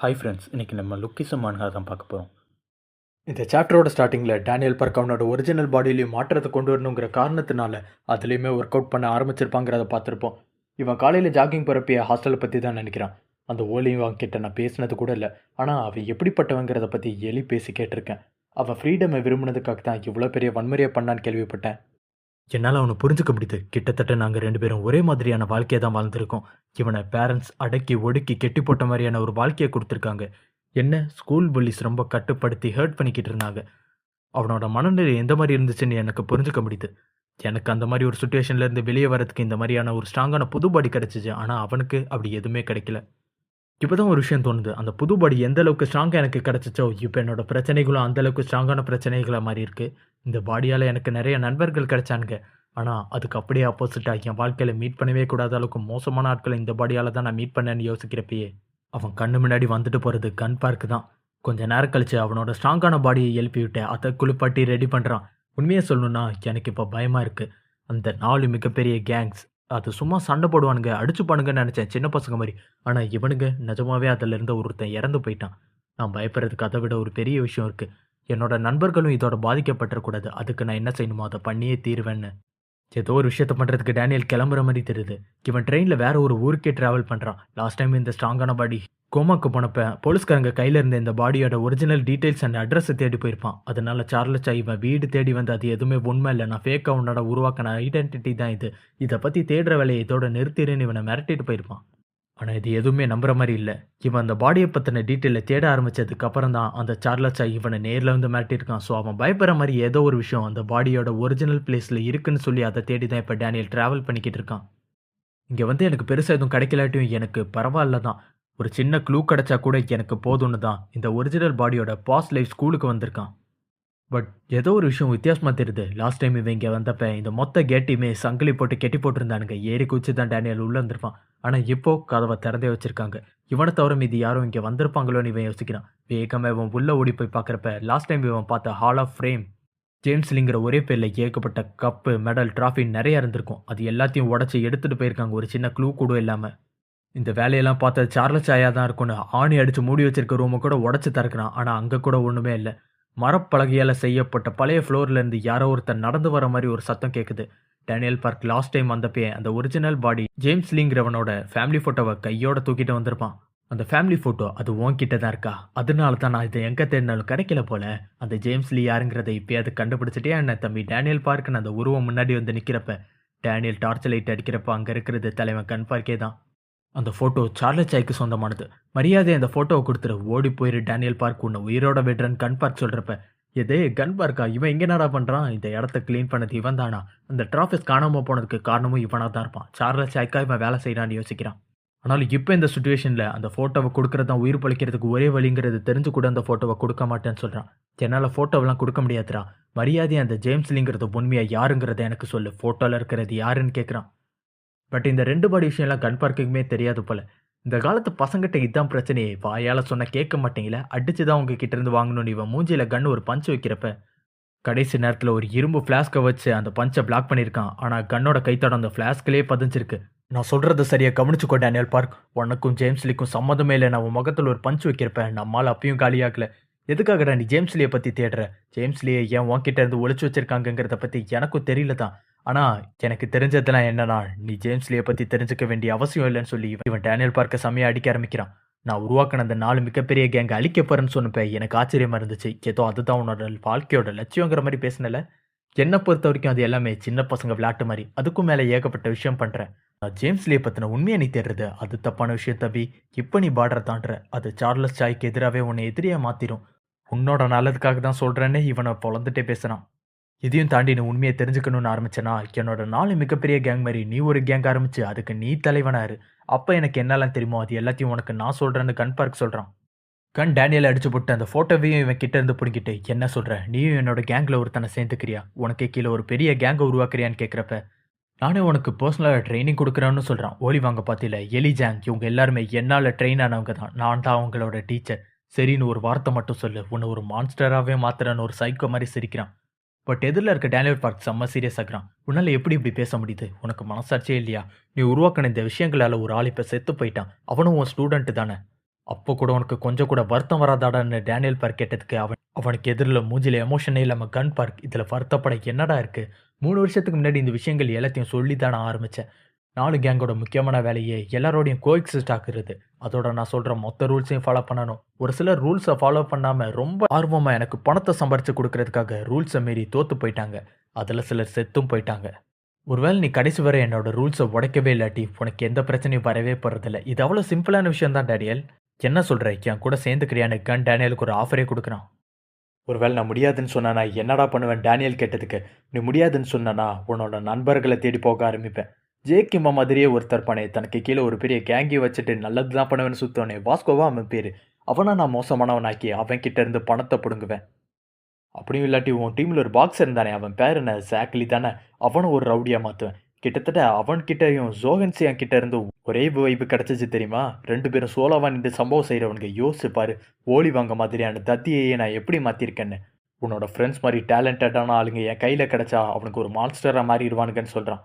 Hi friends, இன்றைக்கி நம்ம லுக்கிசம் மான்கா தான் பார்க்க போகிறோம். இந்த சாப்டரோட ஸ்டார்டிங்கில் டேனியல் பார்க் அவனோட ஒரிஜினல் பாடியிலையும் மாற்றத்தை கொண்டு வரணுங்கிற காரணத்தினால அதுலேயுமே ஒர்க் அவுட் பண்ண ஆரம்பிச்சிருப்பாங்கிறத பார்த்துருப்போம். இவன் காலையில் ஜாகிங் போகிறப்ப ஹாஸ்டலை பற்றி தான் நினைக்கிறான். அந்த ஓலியும் அவன்கிட்ட நான் பேசினது கூட இல்லை, ஆனால் அவன் எப்படிப்பட்டவங்கிறத பற்றி எலி பேசி கேட்டிருக்கேன். அவன் ஃப்ரீடமை விரும்பினதுக்காக தான் இவ்வளோ பெரிய வன்முறையை பண்ணான்னு கேள்விப்பட்டேன். என்னால் அவனை புரிஞ்சுக்க முடியுது. கிட்டத்தட்ட நாங்கள் 2 பேரும் ஒரே மாதிரியான வாழ்க்கையை தான் வாழ்ந்துருக்கோம். இவனை பேரண்ட்ஸ் அடக்கி ஒடுக்கி கெட்டி போட்ட மாதிரியான ஒரு வாழ்க்கையை கொடுத்துருக்காங்க. என்ன ஸ்கூல் புல்லிஸ் ரொம்ப கட்டுப்படுத்தி ஹர்ட் பண்ணிக்கிட்டு இருந்தாங்க. அவனோட மனநிலை எந்த மாதிரி இருந்துச்சுன்னு எனக்கு புரிஞ்சுக்க முடியுது. எனக்கு அந்த மாதிரி ஒரு சுச்சுவேஷன்லேருந்து வெளியே வரதுக்கு இந்த மாதிரியான ஒரு ஸ்ட்ராங்கான புது பாடி கிடச்சிச்சு. ஆனால் அவனுக்கு அப்படி எதுவுமே கிடைக்கல. இப்போ தான் ஒரு விஷயம் தோணுது. அந்த புது பாடி எந்த அளவுக்கு ஸ்ட்ராங்காக எனக்கு கிடச்சிச்சோ, இப்போ என்னோட பிரச்சனைகளும் அந்தளவுக்கு ஸ்ட்ராங்கான பிரச்சனைகளாக மாறி இருக்குது. இந்த பாடியால் எனக்கு நிறைய நண்பர்கள் கிடைச்சானுங்க. ஆனால் அதுக்கு அப்படியே ஆப்போசிட்டாக என் வாழ்க்கையில் மீட் பண்ணவே கூடாத அளவுக்கு மோசமான ஆட்களை இந்த பாடியால் தான் நான் மீட் பண்ணேன்னு யோசிக்கிறப்பயே அவன் கண்ணு முன்னாடி வந்துட்டு போகிறது கன் பார்க்கு தான். கொஞ்ச நேரம் கழிச்சு அவனோட ஸ்ட்ராங்கான பாடியை எழுப்பி விட்டு அதை குளிப்பாட்டி ரெடி பண்ணுறான். உண்மையை சொல்லணும்னா எனக்கு இப்போ பயமாக இருக்குது. அந்த 4 மிகப்பெரிய கேங்ஸ் அது சும்மா சண்டை போடுவானுங்க, அடிச்சுப்பானுங்கன்னு நினச்சேன், சின்ன பசங்க மாதிரி. ஆனால் இவனுங்க நிஜமாவே அதில் இருந்த ஒருத்தன் இறந்து போயிட்டான். நான் பயப்படுறதுக்கு அதை விட ஒரு பெரிய விஷயம் இருக்குது. என்னோட நண்பர்களும் இதோட பாதிக்கப்பட்டுறக்கூடாது. அதுக்கு நான் என்ன செய்யணுமோ அதை பண்ணியே தீருவேன்னு ஏதோ ஒரு விஷயத்த பண்ணுறதுக்கு டேனியல் கிளம்புற மாதிரி தெரியுது. இவன் ட்ரெயினில் வேற ஒரு ஊருக்கே ட்ராவல் பண்ணுறான். லாஸ்ட் டைம் இந்த ஸ்ட்ராங்கான பாடி கோமாக்கு போனப்ப போலீஸ்காரங்க கையில் இருந்த இந்த பாடியோட ஒரிஜினல் டீட்டெயில்ஸ் அண்ட் அட்ரஸை தேடி போயிருப்பான். அதனால சார்லஸ் இவன் வீடு தேடி வந்து அது எதுவுமே உண்மை இல்லை, நான் ஃபேக் அவனோட உருவாக்கின ஐடென்டிட்டி தான் இது, இதை பற்றி தேடுற வேலையை இதோட நிறுத்திடுன்னு இவனை மிரட்டிட்டு போயிருப்பான். ஆனால் இது எதுவுமே நம்புற மாதிரி இல்லை. இவன் அந்த பாடியை பற்றின டீட்டெயிலை தேட ஆரம்பித்ததுக்கு அப்புறம் தான் அந்த சார்லஸ் இவனை நேரில் வந்து மிரட்டியிருக்கான். ஸோ அவன் பயப்படுற மாதிரி ஏதோ ஒரு விஷயம் அந்த பாடியோட ஒரிஜினல் பிளேஸில் இருக்குன்னு சொல்லி அதை தேடி தான் இப்போ டேனியல் ட்ராவல் பண்ணிக்கிட்டு இருக்கான். இங்கே வந்து எனக்கு பெருசாக எதுவும் கிடைக்கலாட்டியும் எனக்கு பரவாயில்ல தான். ஒரு சின்ன க்ளூ கிடச்சா கூட எனக்கு போதும்னு தான் இந்த ஒரிஜினல் பாடியோட பாஸ்ட் லைஃப் ஸ்கூலுக்கு வந்திருக்கான். பட் ஏதோ ஒரு விஷயம் வித்தியாசமாக தெரியுது. லாஸ்ட் டைம் இவன் இங்கே வந்தப்போ இந்த மொத்த கேட்டையுமே சங்கிலி போட்டு கெட்டி போட்டிருந்தானுங்க. ஏறி குச்சி தான் டேனியல் உள்ளே வந்திருப்பான். ஆனால் இப்போ கதவை திறந்தே வச்சிருக்காங்க. இவனை தவிர மீது யாரும் இங்கே வந்திருப்பாங்களோன்னு இவன் யோசிக்கிறான். வேகமாக இவன் உள்ளே ஓடி போய் பார்க்குறப்ப லாஸ்ட் டைம் இவன் பார்த்த ஹால் ஆஃப் ஃப்ரேம் ஜேம்ஸ்லிங்கிற ஒரே பேரில் ஏகப்பட்ட கப்பு மெடல் ட்ராஃபி நிறைய இருந்திருக்கும். அது எல்லாத்தையும் உடச்சி எடுத்துகிட்டு போயிருக்காங்க, ஒரு சின்ன க்ளூ கூட இல்லாமல். இந்த வேலையெல்லாம் பார்த்தா சார்லஸ் தான் இருக்கும்னு ஆணி அடித்து மூடி வச்சிருக்க ரூமை கூட உடச்சி திறக்கிறான். ஆனால் அங்கே கூட ஒன்றுமே இல்லை. மரப்பலகையால் செய்யப்பட்ட பழைய ஃப்ளோர்லேருந்து யாரோ ஒருத்தர் நடந்து வர மாதிரி ஒரு சத்தம் கேட்குது. டேனியல் பார்க் லாஸ்ட் டைம் வந்தப்பே அந்த ஒரிஜினல் பாடி ஜேம்ஸ் லீங்கிறவனோட ஃபேமிலி ஃபோட்டோவை கையோட தூக்கிட்டு வந்திருப்பான். அந்த ஃபேமிலி ஃபோட்டோ அது உன்கிட்ட தான் இருக்கா? அதனால தான் நான் இதை எங்கே தேடினாலும் கிடைக்கல போல. அந்த ஜேம்ஸ் லீ யாருங்கிறத இப்போயாவது கண்டுபிடிச்சிட்டே என்ன தம்பி டேனியல் பார்க்குன்னு அந்த உருவம் முன்னாடி வந்து நிற்கிறப்ப டேனியல் டார்ச் லைட் அடிக்கிறப்ப அங்கே இருக்கிறது தலைவன் கன் பார்க்கே தான். அந்த ஃபோட்டோ சார்லஸ் சொந்தமானது. மரியாதை அந்த ஃபோட்டோவை கொடுத்துரு, ஓடி போயிரு டேனியல் பார்க், உன்னை உயிரோட விடுறன்னு கன் பார்க் சொல்கிறப்ப எதே கன் பார்க்கா இவன் எங்கே என்னடா பண்ணுறான்? இந்த இடத்த க்ளீன் பண்ணது இவன் தானா? அந்த டிராஃபிஸ் காணாமல் போனதுக்கு காரணமும் இவனாக தான் இருப்பான். சார்லஸ் இவன் வேலை செய்கிறான்னு யோசிக்கிறான். ஆனாலும் இப்போ இந்த சுச்சுவேஷனில் அந்த ஃபோட்டோவை கொடுக்குறது தான் உயிர் பழிக்கிறதுக்கு ஒரே வழிங்கிறது தெரிஞ்சு கூட அந்த ஃபோட்டோவை கொடுக்க மாட்டேன்னு சொல்கிறான். என்னால் ஃபோட்டோவெல்லாம் கொடுக்க முடியாதுரா, மரியாதை அந்த ஜேம்ஸ்லிங்கிறது உண்மையாக யாருங்கிறத எனக்கு சொல்லு, ஃபோட்டோவில் இருக்கிறது யாருன்னு கேட்குறான். பட் இந்த 2 பாடி விஷயம்லாம் கன் பார்க்குக்குமே தெரியாது போல. இந்த காலத்து பசங்கிட்ட இதான் பிரச்சனையே, வாயால் சொன்னால் கேட்க மாட்டீங்களா, அடிச்சு தான் உங்ககிட்ட இருந்து வாங்கணும்னு இவன் மூஞ்சியில் கன் ஒரு பஞ்சு வைக்கிறப்ப கடைசி நேரத்தில் ஒரு இரும்பு ஃப்ளாஸ்கை வச்சு அந்த பஞ்சை பிளாக் பண்ணியிருக்கான். ஆனால் கன்னோட கைத்தோட அந்த ஃப்ளாஸ்கிலே பதிஞ்சிருக்கு. நான் சொல்கிறது சரியாக கவனிச்சுக்கோ டேனியல் பார்க், உனக்கும் ஜேம்ஸ்லிக்கும் சம்மந்தமே இல்லை. நான் உன் முகத்தில் ஒரு பஞ்சு வைக்கிறப்ப நம்மால் அப்பயும் காலியாகல. எதுக்காகடா நீ ஜேம்ஸ்லியை பற்றி தேடுற? ஜேம்ஸ்லியை ஏன் உன்கிட்ட இருந்து ஒழிச்சு வச்சிருக்காங்கிறத பற்றி எனக்கும் தெரியல தான். ஆனால் எனக்கு தெரிஞ்சதெல்லாம் என்னன்னா, நீ ஜேம்ஸ்லியை பற்றி தெரிஞ்சுக்க வேண்டிய அவசியம் இல்லைன்னு சொல்லி இவன் டேனியல் பார்க்க செம்மையாக அடிக்க ஆரம்பிக்கிறான். நான் உருவாக்கின அந்த 4 மிகப்பெரிய கேங்கை அழிக்க போகிறேன்னு சொன்னப்ப எனக்கு ஆச்சரியமாக இருந்துச்சு. ஏதோ அதுதான் உன்னோட வாழ்க்கையோட லட்சியங்கிற மாதிரி பேசினல. என்னை பொறுத்த வரைக்கும் அது எல்லாமே சின்ன பசங்க விளையாட்டு மாதிரி. அதுக்கும் மேலே ஏகப்பட்ட விஷயம் பண்ணுறேன். நான் ஜேம்ஸ்லியை பற்றின உண்மையை நீ தேடுறது அது தப்பான விஷயம் தம்பி. இப்போ நீ பார்டரை தாண்டுற, அது சார்லஸ் சாய்க்கு எதிராகவே உன்னை எதிரியாக மாற்றிடும். உன்னோட நல்லதுக்காக தான் சொல்கிறேன்னு இவனை பொழந்துட்டே பேசுகிறான். இதையும் தாண்டி நீ உண்மையை தெரிஞ்சுக்கணும்னு ஆரம்பிச்சேன்னா என்னோட 4 மிகப்பெரிய கேங் மாதிரி நீ ஒரு கேங் ஆரம்பிச்சு அதுக்கு நீ தலைவனாரு. அப்போ எனக்கு என்னெல்லாம் தெரியுமோ அது எல்லாத்தையும் உனக்கு நான் சொல்கிறேன்னு கன் பார்க் சொல்கிறான். கன் டேனியல் அடிச்சு போட்டு அந்த ஃபோட்டோவையும் இவன் கிட்ட இருந்து பிடிக்கிட்டு என்ன சொல்கிற, நீயும் என்னோட கேங்கில் ஒருத்தனை சேர்ந்துக்கிறியா, உனக்கு கீழே ஒரு பெரிய கேங்கை உருவாக்குறியான்னு கேட்குறப்ப நானே உனக்கு பர்சனலாக ட்ரைனிங் கொடுக்குறேன்னு சொல்கிறான். ஓலி வாங்க பார்த்தில எலி ஜாங் இவங்க எல்லாருமே என்னால் ட்ரெயின் ஆனவங்க தான், நான் தான் அவங்களோட டீச்சர். சரின்னு ஒரு வார்த்தை மட்டும் சொல்லு, உன்னை ஒரு மான்ஸ்டராகவே மாத்துறன்னு ஒரு சைக்கோ மாதிரி சிரிக்கிறான். பட் எதிரில் இருக்க டேனியல் பார்க் செம்ம சீரியஸ் ஆகிறான். உன்னால் எப்படி இப்படி பேச முடியுது? உனக்கு மனசாட்சியே இல்லையா? நீ உருவாக்கின இந்த விஷயங்களால் ஒரு ஆள் இப்போ செத்து போயிட்டான். அவனும் உன் ஸ்டூடெண்ட்டு தானே? அப்போ கூட உனக்கு கொஞ்சம் கூட வருத்தம் வராதாடான்னு டேனியல் பார்க் கேட்டதுக்கு அவனுக்கு எதிரில் மூஞ்சில எமோஷனே இல்லாமல் கன் பார்க் இதில் வருத்தப்பட என்னடா இருக்கு? 3 வருஷத்துக்கு முன்னாடி இந்த விஷயங்கள் எல்லாத்தையும் சொல்லி தான் நான் ஆரம்பிச்சேன். 4 கேங்கோட முக்கியமான வேலையே எல்லாரோடையும் கோஎக்ஸிஸ்ட் ஆக்குறது. அதோட நான் சொல்ற மொத்த ரூல்ஸையும் ஃபாலோ பண்ணணும். ஒரு சிலர் ரூல்ஸை ஃபாலோ பண்ணாம ரொம்ப ஆர்வமா எனக்கு பணத்தை சம்பாரிச்சு கொடுக்கறதுக்காக ரூல்ஸை மீறி தோத்து போயிட்டாங்க. அதில் சிலர் செத்தும் போயிட்டாங்க. ஒருவேளை நீ கடைசி வரை என்னோட ரூல்ஸை உடைக்கவே இல்லாட்டி உனக்கு எந்த பிரச்சனையும் வரவே போறதில்ல. இது அவ்வளோ சிம்பிளான விஷயம் தான் டேனியல். என்ன சொல்ற? என் கூட சேர்ந்துக்கிறியான்னு கன் டேனியலுக்கு ஒரு ஆஃபரே கொடுக்குறான். ஒருவேளை நான் முடியாதுன்னு சொன்னானா என்னடா பண்ணுவேன்? டேனியல் கேட்டதுக்கு, நீ முடியாதுன்னு சொன்னானா உன்னோட நண்பர்களை தேடி போக ஆரம்பிப்பேன். ஜேக்கிம்மா மாதிரியே ஒருத்தர் பண்ணே தனக்கு கீழே ஒரு பெரிய கேங்கி வச்சுட்டு நல்லது தான் பண்ணுவேன்னு சுத்தவனே வாஸ்கோவா அவன் பேரு. அவனா நான் மோசமானவனாக்கி அவன் கிட்ட இருந்து பணத்தை பிடுங்குவேன். அப்படியும் இல்லாட்டி உன் டீமில் ஒரு பாக்ஸர் இருந்தானே அவன் பேர் என்ன? ஜாக்லி தானே? அவனும் ஒரு ரவுடியாக மாற்றுவேன். கிட்டத்தட்ட அவன்கிட்டயும் ஜோகன்சியான் கிட்ட இருந்து ஒரே வைப்பு கிடச்சிச்சு தெரியுமா? 2 பேரும் சோலோவா நின்று சம்பவம் செய்கிறவனுங்க. யோசிச்சு பாரு, ஓலி வாங்க மாதிரியான தத்தியையே நான் எப்படி மாற்றிருக்கேன்னு. உன்னோட ஃப்ரெண்ட்ஸ் மாதிரி டேலண்டடான ஆளுங்க என் கையில் கிடச்சா அவனுக்கு ஒரு மான்ஸ்டராக மாறிடுவானுங்கன்னு சொல்கிறான்.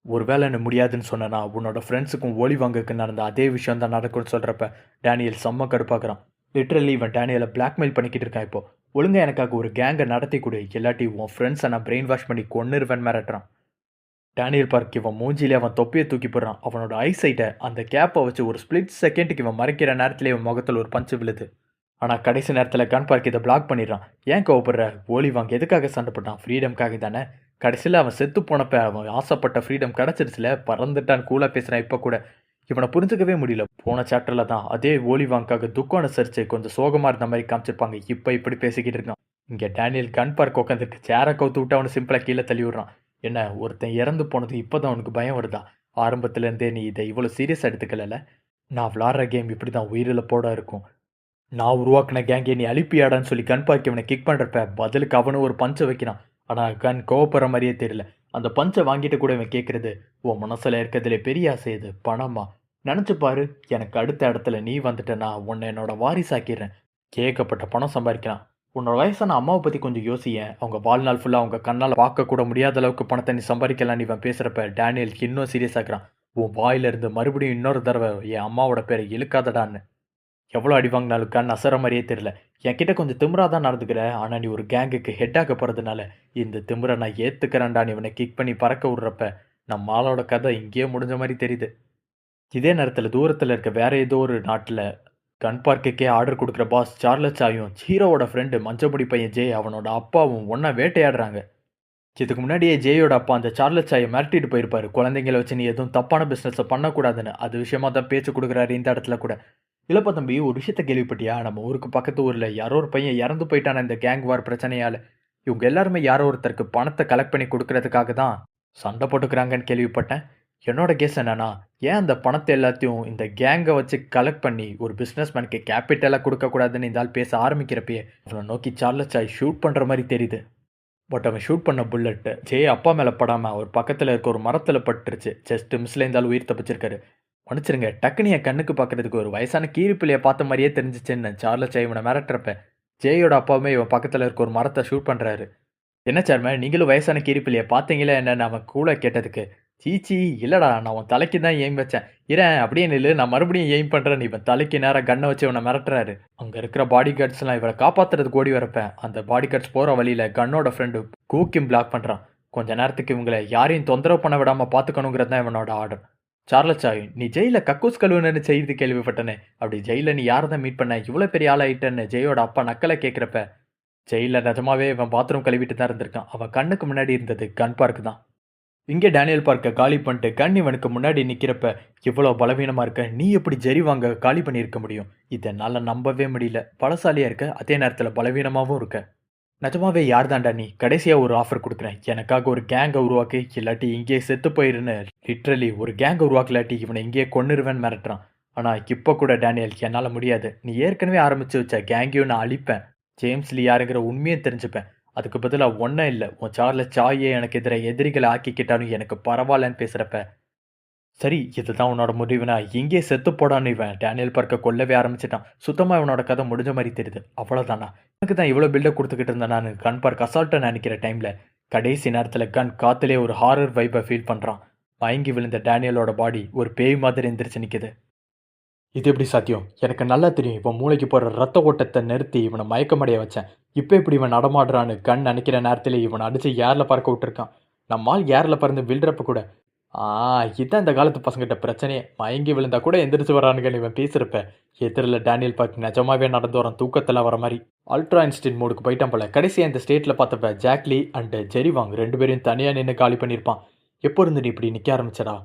ஒருவேளை என்ன முடியாதுன்னு சொன்னனா உன்னோட ஃப்ரெண்ட்ஸுக்கும் ஓலி வாங்கக்கு நடந்த அதே விஷயம் தான் நடக்கும்னு சொல்கிறப்ப டேனியல் செம்ம கடுப்பாக்குறான். லிட்ரலி இவன் டேனியலை பிளாக்மெயில் பண்ணிக்கிட்டு இருக்கான். இப்போ ஒழுங்கா எனக்காக ஒரு கேங்கை நடத்தி கொடு, இல்லாட்டி உன் ஃப்ரெண்ட்ஸை நான் பிரெயின் வாஷ் பண்ணி கொன்னுருவேன் மிரட்டுறான். டேனியல் பார்க் இவன் மூஞ்சிலே அவன் தொப்பியை தூக்கி போடுறான். அவனோட ஐசைட்டை அந்த கேப்பை வச்சு ஒரு ஸ்பிளிட் செகண்டுக்கு இவன் மறைக்கிற நேரத்திலே இவன் முகத்தில் ஒரு பஞ்சு விழுது. ஆனால் கடைசி நேரத்தில் கன் பார்க் இதை பிளாக் பண்ணிடுறான். ஏன் கோவப்படுற? ஓலி வாங்க எதுக்காக சண்டை போட்டான்? ஃப்ரீடம்காக தானே. கடைசியில் அவன் செத்து போனப்ப அவன் ஆசைப்பட்ட ஃப்ரீடம் கிடச்சிருச்சுல, பறந்துட்டான். கூலாக பேசுகிறான். இப்போ கூட இவனை புரிஞ்சுக்கவே முடியல. போன சாப்டரில் தான் அதே ஓலிவாங்காக துக்கம் அனுசரிச்சு கொஞ்சம் சோகமாக இருந்த மாதிரி காமிச்சிருப்பாங்க. இப்போ இப்படி பேசிக்கிட்டு இருக்கான். இங்கே டேனியல் கன் பார்க் உட்காந்துட்டு சேரை கவுத்து விட்டு அவனை சிம்பிளாக கீழே தள்ளி விடுறான். என்ன, ஒருத்தன் இறந்து போனது இப்போ தான் அவனுக்கு பயம் வருதா? ஆரம்பத்துலேருந்தே நீ இதை இவ்வளோ சீரியஸாக எடுத்துக்கல. நான் விளாட்ற கேம் இப்படி தான் உயிரிழப்போட இருக்கும். நான் உருவாக்கின கேங்கே நீ அழிப்பியாடான்னு சொல்லி கன் பார்க் இவனை கிக் பண்ணுறப்ப பதிலுக்கு அவனும் ஒரு பஞ்சை வைக்கிறான். ஆனால் கன் கோவப்படுற மாதிரியே தெரியல. அந்த பஞ்சை வாங்கிட்டு கூட இவன் கேட்குறது, உன் மனசில் இருக்கிறதுல பெரிய ஆசை இது பணமா? நினச்சி பாரு, எனக்கு அடுத்த இடத்துல நீ வந்துட்டேன்னா உன்னை என்னோட வாரிசாக்கிடுறேன். கேட்கப்பட்ட பணம் சம்பாதிக்கிறான். உன்னோட வயசான அம்மாவை பற்றி கொஞ்சம் யோசியேன். அவங்க வாழ்நாள் ஃபுல்லாக அவங்க கண்ணால் பார்க்கக்கூட முடியாத அளவுக்கு பணத்தை நீ சம்பாதிக்கலான்னு இவன் பேசுகிறப்ப டேனியல் இன்னும் சீரியஸ் ஆக்குறான். உன் வாயிலிருந்து மறுபடியும் இன்னொரு தடவை என் அம்மாவோட பேரை இழுக்காதடான்னு. எவ்வளோ அடி வாங்கினாலும் கண் அசர மாதிரியே தெரியல. என்கிட்ட கொஞ்சம் திமிராக தான் நடந்துக்கிற, ஆனால் நீ ஒரு கேங்குக்கு ஹெட்டாக போகிறதுனால இந்த திமிரை நான் ஏற்றுக்கிறேன்டான்னு இவனை கிக் பண்ணி பறக்க விட்றப்ப நம்ம ஆளோட கதை இங்கேயே முடிஞ்ச மாதிரி தெரியுது. இதே நேரத்தில் தூரத்தில் இருக்க வேற ஏதோ ஒரு நாட்டில் கன் பார்க்குக்கே ஆர்டர் கொடுக்குற பாஸ் சார்லஸாயும் ஹீரோவோட ஃப்ரெண்டு மஞ்சமுடி பையன் ஜே அவனோட அப்பாவும் ஒன்றா வேட்டையாடுறாங்க. இதுக்கு முன்னாடியே ஜேயோட அப்பா அந்த சார்லஸாயை மிரட்டிட்டு போயிருப்பாரு. குழந்தைங்களை வச்சு நீ எதுவும் தப்பான பிஸ்னஸை பண்ணக்கூடாதுன்னு. அது விஷயமா தான் பேச்சு கொடுக்குறாரு இந்த இடத்துல கூட. இல்லைப்பா தம்பி, ஒரு விஷயத்த கேள்விப்பட்டியா? நம்ம ஊருக்கு பக்கத்து ஊரில் யாரோ ஒரு பையன் இறந்து போயிட்டான இந்த கேங் வார் பிரச்சனையால். இவங்க எல்லாருமே யாரோ ஒருத்தருக்கு பணத்தை கலெக்ட் பண்ணி கொடுக்கறதுக்காக தான் சண்டை போட்டுக்கிறாங்கன்னு கேள்விப்பட்டேன். என்னோட கேஸ் என்னன்னா, ஏன் அந்த பணத்தை எல்லாத்தையும் இந்த கேங்கை வச்சு கலெக்ட் பண்ணி ஒரு பிஸ்னஸ் மேனுக்கு கேபிட்டலாக கொடுக்கக்கூடாதுன்னு இந்த ஆள் பேச ஆரம்பிக்கிறப்பயே அவனை நோக்கி சார்லஸாய் ஷூட் பண்ணுற மாதிரி தெரியுது. பட் அவன் ஷூட் பண்ண புல்லட்டு ஜே அப்பா மேலே படாமல் அவர் பக்கத்தில் இருக்க ஒரு மரத்தில் பட்டுருச்சு. ஜஸ்ட் மிஸ்ல இருந்தாலும் உயிர் தப்பிச்சிருக்காரு. மன்னிச்சிருங்க, டக்குனு என் கண்ணுக்கு பார்க்கறதுக்கு ஒரு வயசான கீரிப்பிள்ளையை பார்த்த மாதிரியே தெரிஞ்சிச்சுன்னு சார்லஸ் இவனை மிரட்டுறப்ப ஜேயோட அப்பாவுமே இவன் பக்கத்தில் இருக்க ஒரு மரத்தை ஷூட் பண்ணுறாரு. என்ன சேர்மன், நீங்களும் வயசான கீரிப்பிள்ளையை பார்த்தீங்களா என்னன்னு அவன் கூட கேட்டதுக்கு, சீச்சி இல்லைடா, நான் உன் தலைக்கு தான் எய்ம் வச்சேன். இரேன் அப்படியே நில்லு, நான் மறுபடியும் எய்ம் பண்ணுறேன்னு இவன் தலைக்கு நேராக கண்ணை வச்சு இவனை மிரட்டுறாரு. அங்கே இருக்கிற பாடி கார்ட்ஸ்லாம் இவரை காப்பாற்றுறதுக்கு ஓடி வரப்பேன் அந்த பாடி கார்ட்ஸ் போகிற வழியில் கன்னோட ஃப்ரெண்டு கூக்கியும் பிளாக் பண்ணுறான். கொஞ்ச நேரத்துக்கு இவங்களை யாரையும் தொந்தரவு பண்ண விடாமல் பார்த்துக்கணுங்கிறது தான் இவனோட ஆர்டர். சார்லஸாய், நீ ஜெயிலில் கக்கூஸ் கழுவுன்னு செய்து கேள்விப்பட்டனே, அப்படி ஜெயிலில் நீ யாரை தான் மீட் பண்ண, இவ்வளோ பெரிய ஆளாயிட்டேன்னு ஜெயோட அப்பா நக்கலை கேட்குறப்ப ஜெயிலில் நிஜமாவே இவன் பாத்ரூம் கழுவிட்டு தான் இருந்திருக்கான். அவன் கண்ணுக்கு முன்னாடி இருந்தது கன் பார்க் தான். இங்கே டேனியல் பார்க்க காலி பண்ணிட்டு கன் இவனுக்கு முன்னாடி நிற்கிறப்ப, இவ்வளோ பலவீனமாக இருக்க நீ எப்படி ஜெரி வாங்க காலி பண்ணியிருக்க முடியும்? இதனால் நம்பவே முடியல. பலசாலியாக இருக்க, அதே நேரத்தில் பலவீனமாகவும் இருக்க. நிஜமாவே யார் தாண்டா நீ? கடைசியாக ஒரு ஆஃபர் கொடுக்குறேன், எனக்காக ஒரு கேங்கை உருவாக்கி, இல்லாட்டி இங்கேயே செத்து போயிருன்னு. லிட்ரலி ஒரு கேங்கை உருவாக்கலாட்டி இவனை இங்கேயே கொன்னுருவேன்னு மிரட்டுறான். ஆனால் இப்போ கூட டேனியல், என்னால் முடியாது. நீ ஏற்கனவே ஆரம்பித்து வச்ச கேங்கையும் நான் அழிப்பேன். ஜேம்ஸ் லீ யாருங்கிற உண்மையை தெரிஞ்சுப்பேன். அதுக்கு பதிலாக ஒன்றும் இல்லை, உன் சார்லஸ் சாயே எனக்கு எதிராக எதிரிகளை ஆக்கிக்கிட்டாலும் எனக்கு பரவாயில்லன்னு பேசுகிறப்ப, சரி இதுதான் உன்னோட முடிவுனா இங்கே செத்து போடான்னு இவன் டேனியல் பார்க்க கொல்லவே ஆரம்பிச்சிட்டான். சுத்தமாக இவனோட கதை முடிஞ்ச மாதிரி தெரியுது. அவ்வளோதானா? எனக்கு தான் இவ்வளோ பில்டப் கொடுத்துக்கிட்டு இருந்தேன் நான் கன் பார்க் அசால்ட்டாக நினைக்கிற டைமில் கடைசி நேரத்தில் கன் காற்றுலே ஒரு ஹாரர் வைப்பை ஃபீல் பண்ணுறான். மயங்கி விழுந்த டேனியலோட பாடி ஒரு பேய் மாதிரி எந்திரிச்சு நிற்குது. இது எப்படி சாத்தியம்? எனக்கு நல்லா தெரியும். இவன் மூளைக்கு போற ரத்த ஓட்டத்த நிறுத்தி இவன மயக்கமடைய வச்சேன். இப்ப எப்படி இவன் நடமாடுறான்னு கண் நெனைக்கிற நேரத்திலே இவன அடிச்சு ஏர்ல பறக்க விட்டுருக்கான். நம்மாள் ஏர்ல பறந்து விழ்றப்ப கூட, ஆ இதான் இந்த காலத்து பசங்கட்ட பிரச்சனையே. மயங்கி விழுந்தா கூட எந்திரிச்சு வரானுங்கன்னு இவன் பேசுறப்ப, எதிர்ல டேனியல் பார்க் நிஜமாவே நடந்து வரான் தூக்கத்துல வர மாரி. அல்ட்ரா ஐன்ஸ்டீன் மோடுக்கு போயிட்டான் போல. கடைசியா இந்த ஸ்டேட்ல பார்த்தப்ப ஜாக் லீ அண்ட் ஜெரி வாங் 2 பேரையும் தனியா நின்னு காலி பண்ணியிருப்பான். எப்போ இருந்து நீ இப்படி நிக்க ஆரம்பிச்சடா?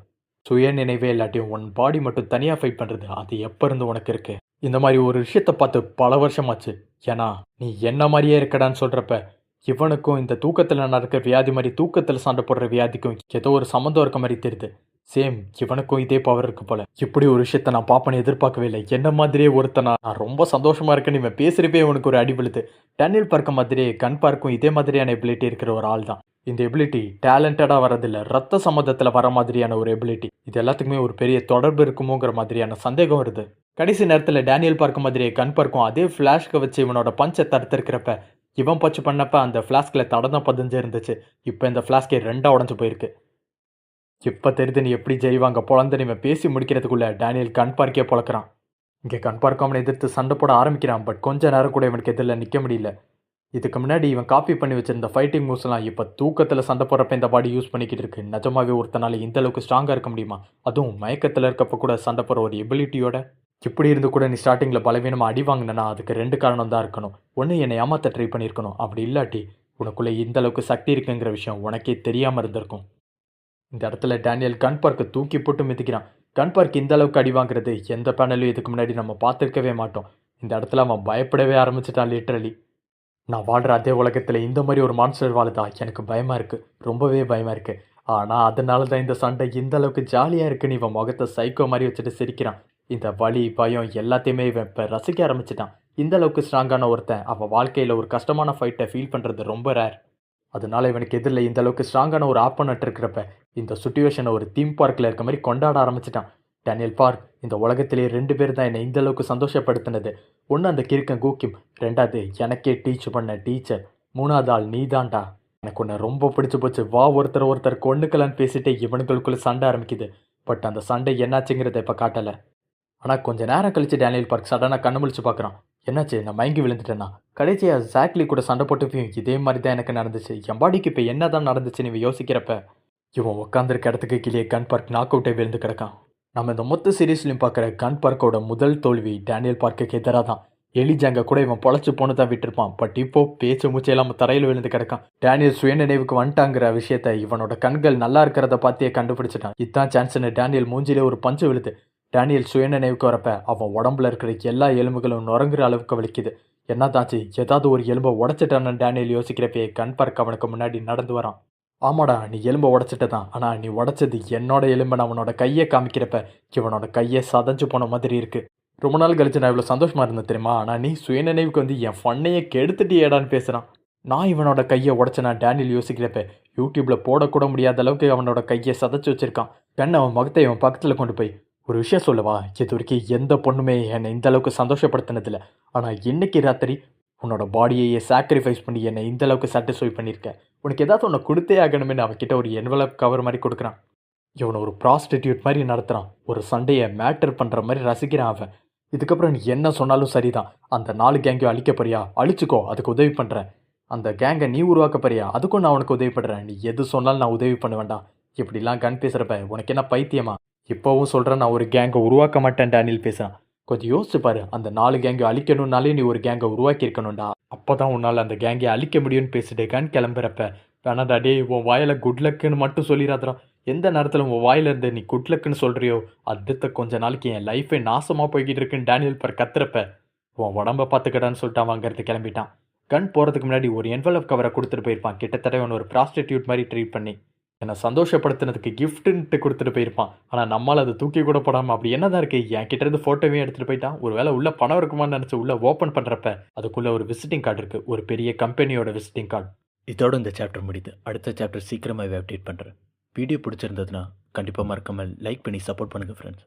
சுய நினைவே இல்லாட்டியும் உன் பாடி மட்டும் தனியா ஃபைட் பண்றது, அது எப்ப இருந்து உனக்கு இருக்கு? இந்த மாரி ஒரு விஷயத்த பார்த்து பல வருஷமாச்சு. ஏன்னா, நீ என்ன மாரியே இருக்கடான்னு சொல்றப்ப, இவனுக்கும் இந்த தூக்கத்துல நடக்கிற வியாதி மாரி தூக்கத்துல சண்டை போடுற வியாதிக்கும் ஏதோ ஒரு சம்மந்தம் இருக்க மாரி தெரியுது. சேம் இவனுக்கும் இதே பவர் இருக்கு போல. இப்படி ஒரு விஷயத்த நான் பாப்பேன்னு எதிர்பார்க்கவே இல்லை. என்ன மாதிரியே ஒருத்தனா நான் ரொம்ப சந்தோஷமா இருக்கேன்னு இவன் பேசுறப்பே இவனுக்கு ஒரு அடி விழுது. டேனியல் பார்க்க மாதிரியே கன் பார்க்கும் இதே மாதிரியான எபிலிட்டி இருக்கிற ஒரு ஆள் தான். இந்த எபிலிட்டி டேலண்டடா வரதில்ல. ரத்த சம்மந்தத்துல வர மாதிரியான ஒரு எபிலிட்டி. இது எல்லாத்துக்குமே ஒரு பெரிய தொடர்பு இருக்குமோங்கிற மாதிரியான சந்தேகம் வருது. கடைசி நேரத்துல டேனியல் பார்க்க மாதிரியே கன் பார்க்கும் அதே ஃபிளாஷ்க வச்சு இவனோட பஞ்சை தடுத்திருக்கிறப்ப, இவன் பச்சு பண்ணப்ப அந்த ஃபிளாஸ்க்ல தடம் தான் பதிஞ்சு இருந்துச்சு. இப்ப இந்த ஃபிளாஸ்கே 2ஆ உடைஞ்சு போயிருக்கு. இப்ப தெரியுது நீ எப்படி ஜெய்வாங்க பொழந்துன்னு இவன் பேசி முடிக்கிறதுக்குள்ள டேனியல் கண் பார்க்கே பொழக்கிறான். இங்க கண் பார்க்க அவனை எதிர்த்து சண்டை போட ஆரம்பிக்கிறான். பட் கொஞ்ச நேரம் கூட இவனுக்கு எதிரில் நிக்க முடியல. இதுக்கு முன்னாடி இவன் காப்பி பண்ணி வச்சிருந்த ஃபைட்டிங் மூவ்ஸ்லாம் இப்போ தூக்கத்தில் சண்டை போடுறப்ப இந்த பாடி யூஸ் பண்ணிக்கிட்டு இருக்கு. நிஜமாவே ஒருத்தனால இந்த அளவுக்கு ஸ்ட்ராங்காக இருக்க முடியுமா? அதுவும் மயக்கத்தில் இருக்கப்ப கூட சண்டை போடுற ஒரு எபிலிட்டியோட. இப்படி இருந்து கூட நீ ஸ்டார்டிங்கில் பலவீனமாக அடி வாங்கினா அதுக்கு 2 காரணம் தான் இருக்கணும். ஒன்று என்னை ஏமாத்த ட்ரை பண்ணியிருக்கணும். அப்படி இல்லாட்டி உனக்குள்ளே இந்த அளவுக்கு சக்தி இருக்குங்கிற விஷயம் உனக்கே தெரியாமல் இருந்திருக்கும். இந்த இடத்துல டேனியல் கன் பார்க்க தூக்கி போட்டு மிதிக்கிறான். கன் பார்க் இந்த அளவுக்கு அடி வாங்குறது எந்த பேனலையும் இதுக்கு முன்னாடி நம்ம பார்த்துருக்கவே மாட்டோம். இந்த இடத்துல அவன் பயப்படவே ஆரம்பிச்சிட்டான் லிட்ரலி. நான் வாழ்கிற அதே உலகத்தில் இந்த மாதிரி ஒரு மான்ஸ்டர் வாழுதா எனக்கு பயமாக இருக்குது. ரொம்பவே பயமாக இருக்குது. ஆனால் அதனால தான் இந்த சண்டை இந்த அளவுக்கு ஜாலியாக இருக்குன்னு இவன் முகத்தை சைக்கோ மாதிரி வச்சுட்டு சிரிக்கிறான். இந்த வலி பயம் எல்லாத்தையுமே இவன் இப்போ ரசிக்க ஆரம்பிச்சிட்டான். இந்த அளவுக்கு ஸ்ட்ராங்கான ஒருத்தன் அவன் வாழ்க்கையில் ஒரு கஷ்டமான ஃபைட்டை ஃபீல் பண்ணுறது ரொம்ப ரேர். அதனால இவனுக்கு எதிரில் இந்த அளவுக்கு ஸ்ட்ராங்கான ஒரு ஆப்போனட் இருக்கிறப்ப இந்த சுச்சுவேஷனை ஒரு தீம் பார்க்கில் இருக்க மாதிரி கொண்டாட ஆரம்பிச்சிட்டான். டேனியல் பார்க், இந்த உலகத்திலேயே 2 பேர் தான் என்னை இந்த அளவுக்கு சந்தோஷப்படுத்தினது. ஒன்று அந்த கிறுக்கன் கூக்கிம், 2வது எனக்கே டீச் பண்ண டீச்சர், 3வது ஆள் நீ தான்டா. எனக்கு உன்னை ரொம்ப பிடிச்சி போச்சு. வா ஒருத்தர் கொண்டுக்கலான்னு பேசிட்டு இவனுங்களுக்குள்ள சண்டை ஆரம்பிக்குது. பட் அந்த சண்டை என்னாச்சுங்கிறத இப்போ காட்டலை. ஆனால் கொஞ்சம் நேரம் கழித்து டேனியல் பார்க் சடனாக கண்ணு முழிச்சு பார்க்குறான். என்னாச்சு, நான் மயங்கி விழுந்துட்டேன்னா? கடைசியாக ஜாக்லி கூட சண்டை போட்டுப்பையும் இதே மாதிரி தான் எனக்கு நடந்துச்சு. என் பாடிக்கு இப்போ என்ன தான் நடந்துச்சுன்னு இவன் யோசிக்கிறப்ப, இவன் உட்காந்துருக்க இடத்துக்கு கீழே கன் பார்க் நாக் அவுட்டே விழுந்து கிடக்கான். நம்ம இந்த மொத்த சீரீஸ்லையும் பார்க்குற கன் பார்க்கோட முதல் தோல்வி டேனியல் பார்க்குக்கு எதிராக தான். எலிஜாங்க கூட இவன் பொழைச்சி போன தான் விட்டுருப்பான். பட் இப்போ பேச்சு மூச்சு இல்லாமல் தரையில் விழுந்து கிடக்கான். டேனியல் சுய நினைவுக்கு வந்துட்டாங்கிற விஷயத்த இவனோட கண்கள் நல்லா இருக்கிறத பார்த்தே கண்டுபிடிச்சிட்டான். இதான் சான்ஸ்னு டேனியல் மூஞ்சிலே ஒரு பஞ்சு விழுது. டேனியல் சுய நினைவுக்கு வரப்ப அவன் உடம்புல இருக்கிற எல்லா எலும்புகளும் நுறங்குற அளவுக்கு வலிக்குது. என்னதாச்சு, ஏதாவது ஒரு எலும்பை உடச்சிட்டான்னு டேனியல் யோசிக்கிறப்பே கன் பார்க் அவனுக்கு முன்னாடி நடந்து வரான். ஆமாடா, நீ எலும்பை உடச்சிட்ட தான். ஆனால் நீ உடச்சது என்னோட எலும்பை அவனோட கையை காமிக்கிறப்ப இவனோட கையை சதஞ்சு போன மாதிரி இருக்கு. ரொம்ப நாள் கழிச்சு நான் இவ்வளோ சந்தோஷமா இருந்தேன் தெரியுமா? ஆனால் நீ சுயநினைவுக்கு வந்து என் ஃபன்னையே கெடுத்துட்டு ஏடான்னு பேசுகிறான். நான் இவனோட கையை உடச்சேனா டேனியல் யோசிக்கிறப்ப யூடியூப்பில் போடக்கூட முடியாத அளவுக்கு அவனோட கையை சதைச்சு வச்சிருக்கான். கண் அவன் முகத்தை அவன் பக்கத்தில் கொண்டு போய், ஒரு விஷயம் சொல்லவா, இது வரைக்கும் எந்த பொண்ணுமே என்னை இந்த அளவுக்கு சந்தோஷப்படுத்தினதில்லை. ஆனால் இன்னைக்கு ராத்திரி உன்னோட பாடியையே சாக்ரிஃபைஸ் பண்ணி என்னை இந்த அளவுக்கு சாட்டிஸ்ஃபை பண்ணியிருக்கேன். உனக்கு ஏதாவது ஒன்று கொடுத்தே ஆகணுமே. அவன்கிட்ட ஒரு என்வலப் கவர் மாதிரி கொடுக்குறான். இவனை ஒரு ப்ராஸ்டிடியூட் மாதிரி நடத்துகிறான். ஒரு சண்டையை மேட்டர் பண்ணுற மாதிரி ரசிக்கிறான் அவன். இதுக்கப்புறம் நீ என்ன சொன்னாலும் சரிதான். அந்த 4 கேங்கையும் அழிக்க போறியா? அழிச்சுக்கோ, அதுக்கு உதவி பண்ணுறேன். அந்த கேங்கை நீ உருவாக்க போறியா? அதுக்கும் நான் உனக்கு உதவி பண்ணுறேன். நீ எது சொன்னாலும் நான் உதவி பண்ண வேண்டாம். இப்படிலாம் கன் பேசுகிறப்ப உனக்கு என்ன பைத்தியமா? இப்போவும் சொல்கிறேன், நான் ஒரு கேங்கை உருவாக்க மாட்டேன் டேனியல் பேசுகிறான். கொஞ்சம் யோசிச்சு பாரு. அந்த 4 கேங்கை அழிக்கணும்னாலே நீ ஒரு கேங்கை உருவாக்கி இருக்கணும்டா. அப்போ தான் உன்னால் அந்த கேங்கை அழிக்க முடியும்னு பேசிட்டு கன் கிளம்புறப்ப, வேணாடா டே, உன் வாயில் குட் லக்குன்னு மட்டும் சொல்லிடாதடா. எந்த நேரத்தில் உன் வாயிலிருந்து நீ குட் லக்குன்னு சொல்கிறியோ அடுத்த கொஞ்ச நாளைக்கு என் லைஃபே நாசமாக போய்கிட்டு இருக்குன்னு டேனியல் பர் கத்துறப்ப, உன் உடம்ப பார்த்துக்கடான்னு சொல்லிட்டு அவன் அங்கேருந்து கிளம்பிட்டான். கன் போகிறதுக்கு முன்னாடி ஒரு என்வலப் கவரை கொடுத்துட்டு போயிருப்பான். கிட்டத்தட்ட அவன் ஒரு ப்ராஸ்டிடியூட் மாதிரி ட்ரீட் பண்ணி என்னை சந்தோஷப்படுத்தினதுக்கு கிஃப்ட்டுன்ட்டு கொடுத்துட்டு போயிருப்பான். ஆனால் நம்மளால் அதை தூக்கி கூட போடாமல் அப்படி என்னதான் இருக்குது, என் கிட்டேருந்து ஃபோட்டோவே எடுத்துகிட்டு போயிட்டான். ஒரு வேளை உள்ள பணம் இருக்குமான்னு நினச்சி உள்ளே ஓப்பன் பண்ணுறப்ப அதுக்குள்ளே ஒரு விசிட்டிங் கார்டு இருக்குது. ஒரு பெரிய கம்பெனியோட விசிட்டிங் கார்டு. இதோட இந்த சாப்டர் முடியுது. அடுத்த சாப்டர் சீக்கிரமாகவே அப்டேட் பண்ணுறேன். வீடியோ பிடிச்சிருந்ததுன்னா கண்டிப்பாக மறக்காமல் லைக் பண்ணி சப்போர்ட் பண்ணுங்கள் ஃப்ரெண்ட்ஸ்.